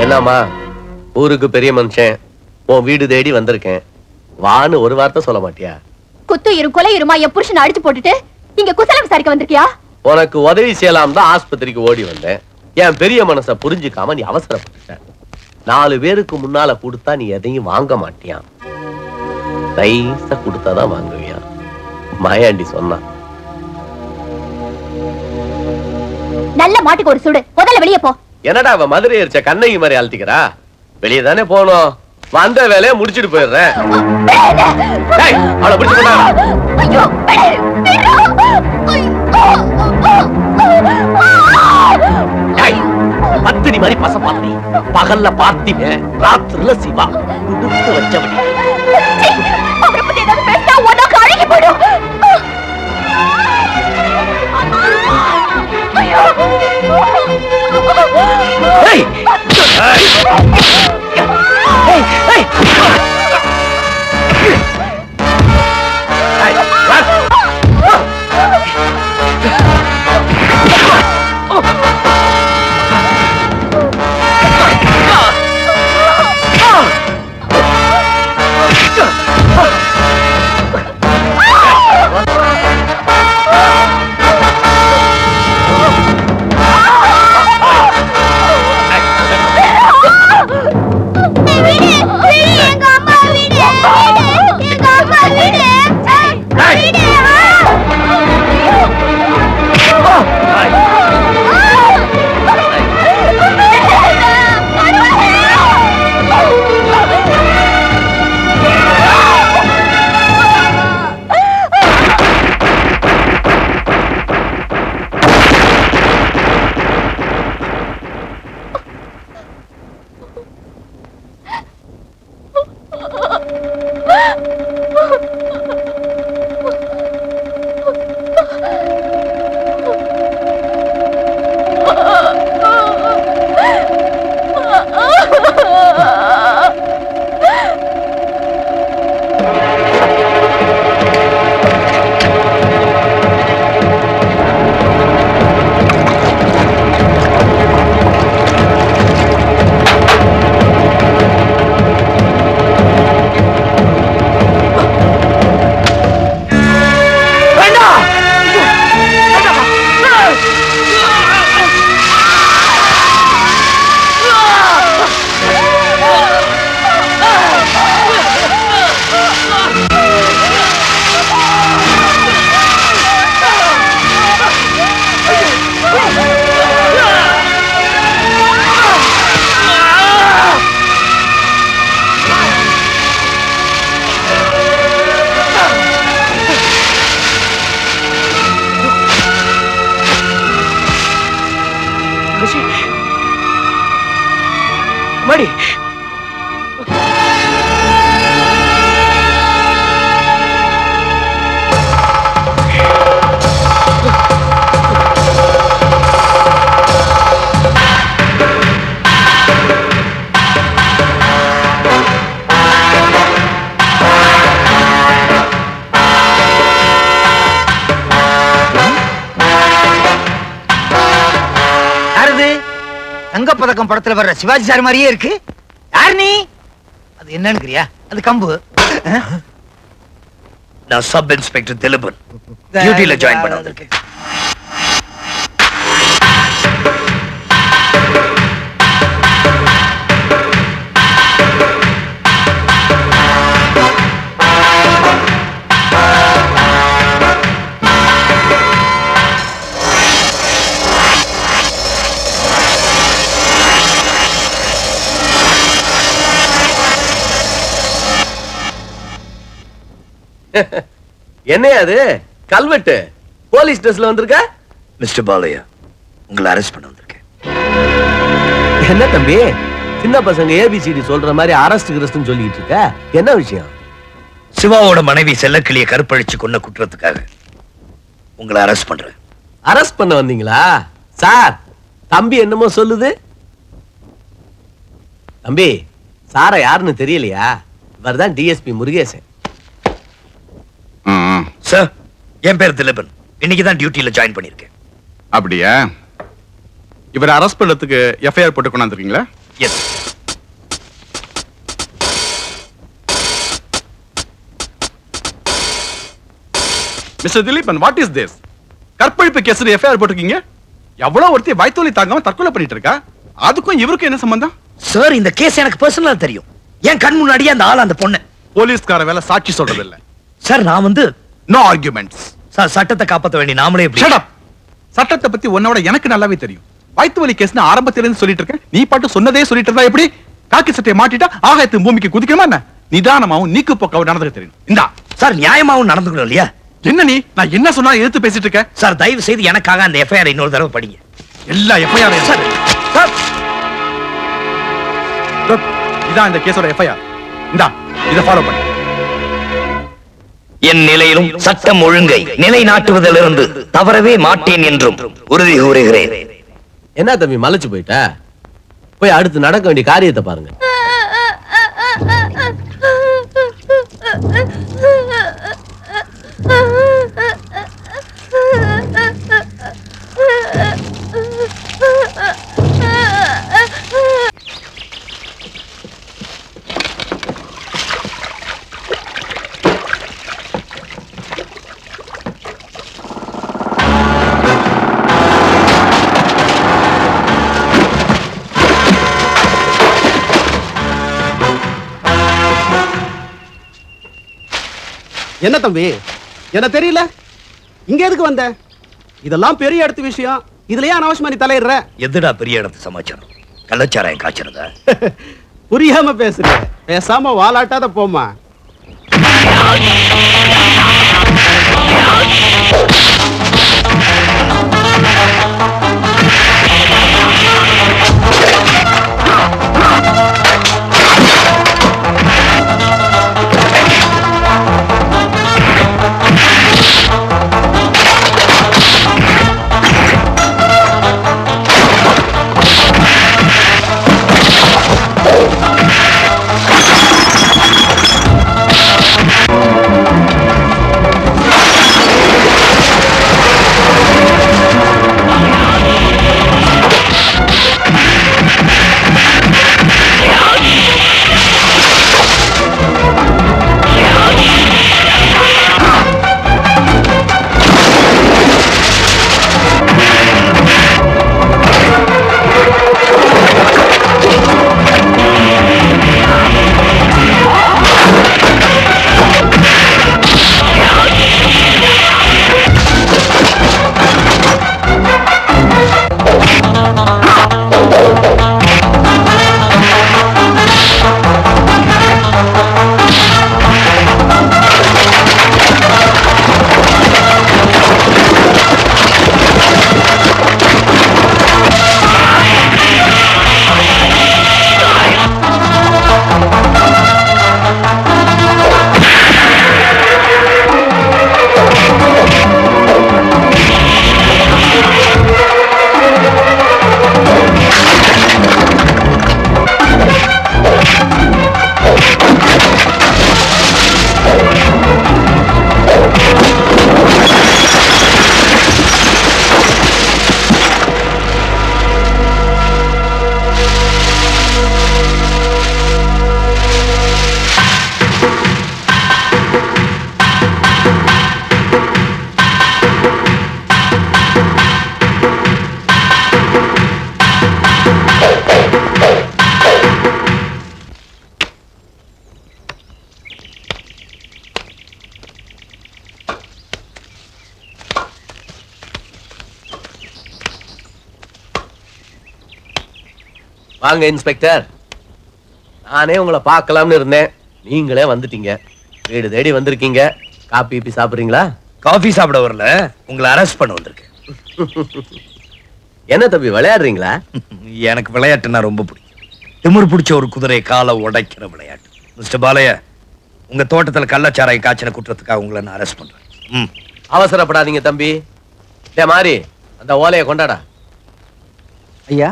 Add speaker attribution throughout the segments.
Speaker 1: என்னம்மா ஊருக்கு பெரிய மனுஷன், உன் வீடு தேடி வந்திருக்கேன், வான்னு ஒரு வார்த்தை சொல்ல மாட்டியா?
Speaker 2: குத்து இரு கொலை இருமா என் புருஷனை அடிச்சு போட்டுட்டு இங்க குசலம் விசாரிக்க வந்திருக்கியா?
Speaker 1: உனக்கு உதவி செய்யலாம் தான் ஆஸ்பத்திரிக்கு ஓடி வந்தேன். என் பெரிய மனசை புரிஞ்சுக்காம நீ அவசரப்பட்ட. 4 பேருக்கு முன்னால கொடுத்தா நீ எதையும் வாங்க மாட்டியா, நைஸா கொடுத்தாதான் வாங்குவியா. மாயாண்டி சொன்னா.
Speaker 2: நல்ல மாட்டுக்கு ஒரு சுடு, முதல்ல வெளியே போ.
Speaker 1: என்னடா அவ மதுரை எரிச்ச கண்ணகி மாதிரி அழுத்திக்கிறா? வெளியே தானே போனோம், வந்த வேலையை முடிச்சிட்டு போயிடுறேன். அவளை பிடிச்சு பத்தினி மாதிரி பச பாத்தி, பகல்ல பார்த்திவே, ராத்திரில சிவா உடுத்து வச்சபடி.
Speaker 2: அவரை பத்தி ஏதாவது பேசினா உனக்கு அழுகி போயிடும்.
Speaker 3: மடி தங்கப்பதக்கம் படத்துல வர்ற சிவாஜி சார் மாதிரியே இருக்கு. யார் நீ? அது என்னன்னு அது கம்பு.
Speaker 4: நான் சப் இன்ஸ்பெக்டர் திலபன், டியூட்டில ஜாயின் பண்ண வந்திருக்கேன்.
Speaker 1: என்ன அது கல்வெட்டு போலீஸ் ட்ரெஸ்ல வந்திருக்க?
Speaker 4: மிஸ்டர் பாலையா, உங்களை அரெஸ்ட் பண்ண வந்திருக்கேன்.
Speaker 1: என்ன தம்பி, சின்ன பசங்க ஏபிசிடி சொல்ற மாதிரி அரெஸ்ட் கிரஸ்ட்னு சொல்லிட்டு இருக்க, என்ன விஷயம்?
Speaker 4: சிவாவோட மனைவி செல்லக்கிளிய கற்பழிச்சு கொன்ன குற்றத்துக்காக உங்களை அரெஸ்ட் பண்றேன்.
Speaker 1: அரெஸ்ட் பண்ண வந்தீங்களா சார்? தம்பி என்னமோ சொல்லுது. தம்பி, சார யாருன்னு தெரியலையா? இவர்தான் டிஎஸ்பி முருகேசன்.
Speaker 4: சார், என் பேர் திலபன், இன்னைக்குதான் டியூட்டில ஜாயின் பண்ணிருக்கேன்.
Speaker 5: அப்படியா? இவர் அரெஸ்ட் பண்ணதுக்கு எஃப்ஐஆர் போட்டு கொண்டாந்துருக்கீங்களா?
Speaker 4: Yes.
Speaker 5: Mister Dileepan, what is this? கற்பழிப்பு கேஸ்ல எஃப்ஐஆர் போட்டிருக்கீங்க. எவ்வளவு ஒருத்தி வயித்தோலி தாங்காம தற்கொலை பண்ணிட்டு இருக்கா. அதுக்கும் இவருக்கும் என்ன சம்பந்தம்?
Speaker 4: சார், இந்த கேஸ் எனக்கு பர்சனலா தெரியும். என் கண் முன்னாடியே அந்த ஆள், அந்த பொண்ணு.
Speaker 5: போலீஸ்கார வேலை சாட்சி சொல்றது இல்ல.
Speaker 4: சார், நான் வந்து
Speaker 5: நோ ஆர்குமெண்ட்ஸ்.
Speaker 4: சார், சட்டத்தை காப்பாற்ற வேண்டிய நாமளே எப்படி?
Speaker 5: Shut up. சட்டத்தை பத்தி உன்னோட எனக்கு நல்லாவே தெரியும். வயித்து வலி கேஸ்னு ஆரம்பத்துல இருந்து சொல்லிட்டு இருக்கேன். நீ பாட்டு சொன்னதே சொல்லிட்டு இருந்தா எப்படி? காக்கி சட்டையை மாட்டிட்டா ஆகாயத்து பூமிக்கு குதிக்கணுமா என்ன? நிதானமாவும் நீக்கு போக்கவும் நடந்துக்க தெரியும். இந்தா.
Speaker 4: சார், நியாயமாவும் நடந்துக்கணும் இல்லையா?
Speaker 5: என்ன நீ? நான் என்ன சொன்னா எதிர்த்து பேசிட்டு இருக்க?
Speaker 4: சார், தயவு செய்து எனக்காக அந்த எஃப்ஐஆர் இன்னொரு தடவை படிங்க.
Speaker 5: எல்லா எஃப்ஐஆர்
Speaker 4: சார், சார்,
Speaker 5: இதான் இந்த கேஸோட எஃப்ஐஆர். இந்தா, இத ஃபாலோ பண்ணு.
Speaker 4: என் நிலையிலும் சட்டம் ஒழுங்கை நிலைநாட்டுவதிலிருந்து தவறவே மாட்டேன் என்றும் உறுதி கூறுகிறேன்.
Speaker 1: என்ன தம்பி மலைச்சு போயிட்ட? போய் அடுத்து நடக்க வேண்டிய காரியத்தை பாருங்க.
Speaker 6: என்ன தம்பி, என்ன தெரியல? இங்க எதுக்கு வந்த? இதெல்லாம் பெரிய இடத்து விஷயம். இதுலயே அனாவசியமா நீ தலையிடுற.
Speaker 4: எதுடா பெரிய இடத்து சமாச்சாரம்? கள்ளச்சாராயம் காய்ச்சறதா?
Speaker 6: புரியாம பேசுற. பேசாம வாலாட்டாத போமா.
Speaker 1: வாங்க இன்ஸ்பெக்டர். நானே உங்களை பார்க்கலாம்னு இருந்தேன். நீங்களே வந்துட்டீங்க. வீடு தேடி வந்திருக்கீங்க. காபி சாப்பிடுறீங்களா?
Speaker 4: காஃபி சாப்பிட வரல, உங்களை அரெஸ்ட் பண்ண வந்திருக்கேன்.
Speaker 1: என்ன தம்பி விளையாடுறீங்களா?
Speaker 4: எனக்கு விளையாட்டுன்னா ரொம்ப பிடிக்கும். திமிரு பிடிச்ச ஒரு குதிரை காலை உடைக்கிற விளையாட்டு. மிஸ்டர் பாலையா, உங்க தோட்டத்துல கள்ளச்சாராயம் காய்ச்சன குற்றத்துக்காக உங்களை நான் அரெஸ்ட் பண்றேன்.
Speaker 1: அவசரப்படாதீங்க தம்பி. மாதிரி அந்த ஓலையை கொண்டாடா.
Speaker 3: ஐயா,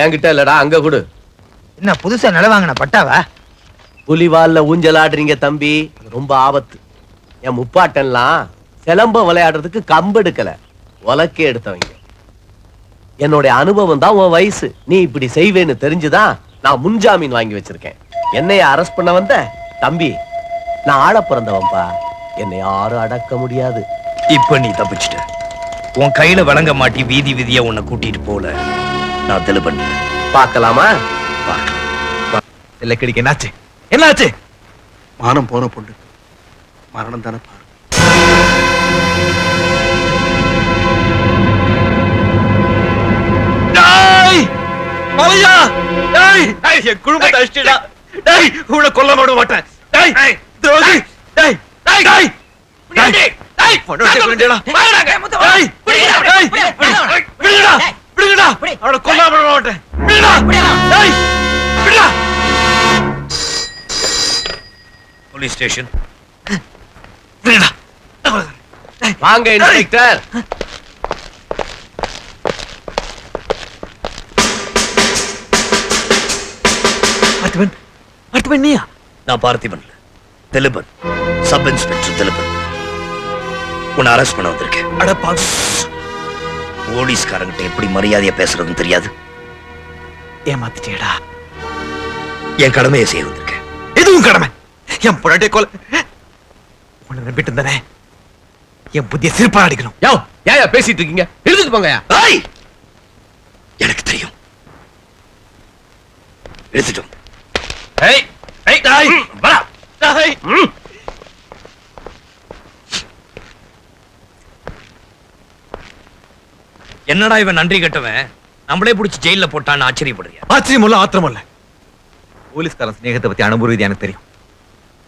Speaker 1: என்கிட்ட இல்லடா, அங்க கொடு.
Speaker 3: என்ன புதுசா நில வாங்கின பட்டாவா?
Speaker 1: புலிவால்ல ஊஞ்சல் ஆடுறீங்க தம்பி, ரொம்ப ஆபத்து. என் முப்பாட்டன்லாம் சிலம்ப விளையாடுறதுக்கு கம்பு எடுக்கல, உலக்கே எடுத்தவங்க. என்னுடைய அனுபவம் தான் உன் வயசு. நீ இப்படி செய்வேன்னு தெரிஞ்சுதான் நான் முன்ஜாமீன் வாங்கி வச்சிருக்கேன். என்னைய அரெஸ்ட் பண்ண வந்த தம்பி, நான் ஆள பிறந்தவன்பா. என்னை யாரும் அடக்க முடியாது.
Speaker 4: இப்ப நீ தப்பிச்சிட்ட. உன் கையில வழங்க மாட்டி வீதி வீதியா உன்னை கூட்டிட்டு போல நான் திலீபன்.
Speaker 1: பார்க்கலாமா?
Speaker 3: இல்ல கிடைக்க என்னாச்சு? என்னாச்சு?
Speaker 6: மானம் போன பொண்ணு மரணம் தானே பாரு.
Speaker 3: மலையா, என் குடும்பத்தை அழிச்சிட்டா. உன்னை கொல்ல விட மாட்டேன். துரோகி. அவனை கொல்ல விட மாட்டேன்.
Speaker 4: Police station.
Speaker 1: வாங்க இன்ஸ்பெக்டர்.
Speaker 3: நீயா?
Speaker 4: நான் பார்த்திபன் இல்ல, திலீபன், சப் இன்ஸ்பெக்டர் திலீபன். உன்னை அரெஸ்ட் பண்ண வந்திருக்கேன்.
Speaker 3: அடப்பா,
Speaker 4: போலீஸ்காரங்கிட்ட எப்படி மரியாதையா பேசுறதுன்னு தெரியாது.
Speaker 3: ஏமாத்திட்டேடா.
Speaker 4: என் கடமையை செய்ய வந்திருக்கேன்.
Speaker 3: எதுவும் கடமை. என் பொண்டாட்டியை கொலை உன்னை நம்பிட்டு இருந்தானே, என் புத்திய சிரிப்பா அடிக்கணும்.
Speaker 1: யோ, ஏன் பேசிட்டு இருக்கீங்க? எழுதிட்டு போங்கயா.
Speaker 4: எனக்கு தெரியும். எடுத்துட்டோம். என்னடா இவன் நன்றி கட்டவன் நம்மளே புடிச்சு ஜெயில போட்டான்னு ஆச்சரியப்படுறியா?
Speaker 3: ஆச்சரியம் இல்ல, ஆத்திரம் இல்ல. போலீஸ்காரன் ஸ்நேகத்தை பத்தி அனுபவம் எனக்கு தெரியும்.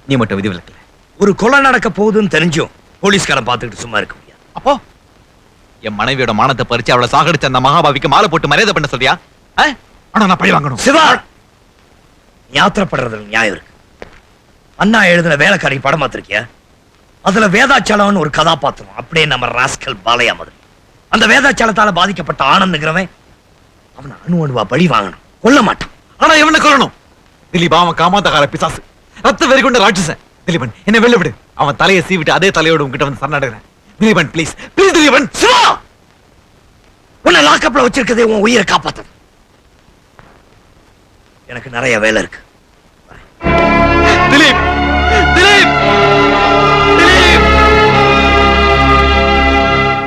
Speaker 3: நீ மட்டும் விதிவிலக்கல.
Speaker 4: ஒரு கொலை நடக்க போகுதுன்னு தெரிஞ்சும் போலீஸ்காரன் பார்த்துக்கிட்டு சும்மா இருக்க முடியாது.
Speaker 3: அப்போ என் மனைவியோட மானத்தை பறிச்சு அவளை சாகடிச்ச அந்த மகாபாவிக்கு மாலை போட்டு மரியாதை பண்ண சொல்றியா? ஆனா நான் பழி வாங்கணும்.
Speaker 4: சிவா, ஞாத்திரப்படுறதுல நியாயம் இருக்கு. அண்ணா எழுதின வேலைக்காரி படம் பார்த்திருக்கியா? அதுல வேதாச்சலம்னு ஒரு கதாபாத்திரம் அப்படியே நம்ம ராஸ்கல் பாலையா மாதிரி. அந்த வேதாச்சலத்தால பாதிக்கப்பட்ட ஆனந்துங்கிறவன் அவனை அணுவா பழி வாங்கணும், கொல்ல மாட்டான்.
Speaker 3: ஆனா இவனை கொல்லணும். திலீப் அவன் காமாந்தகார பிசாசு, ரத்த வெறி கொண்ட ராட்சசன். திலீபன் என்ன வெளில விடு. அவன் தலையை சீவிட்டு அதே தலையோட உங்ககிட்ட வந்து சரணடைகிறேன். Dileepan please, please Dileepan.
Speaker 4: சிவா, உன்னை லாக்கப்ல வச்சிருக்கதே உன் உயிரை காப்பாத்து. எனக்கு நிறைய வேலை இருக்கு.
Speaker 3: திலீப்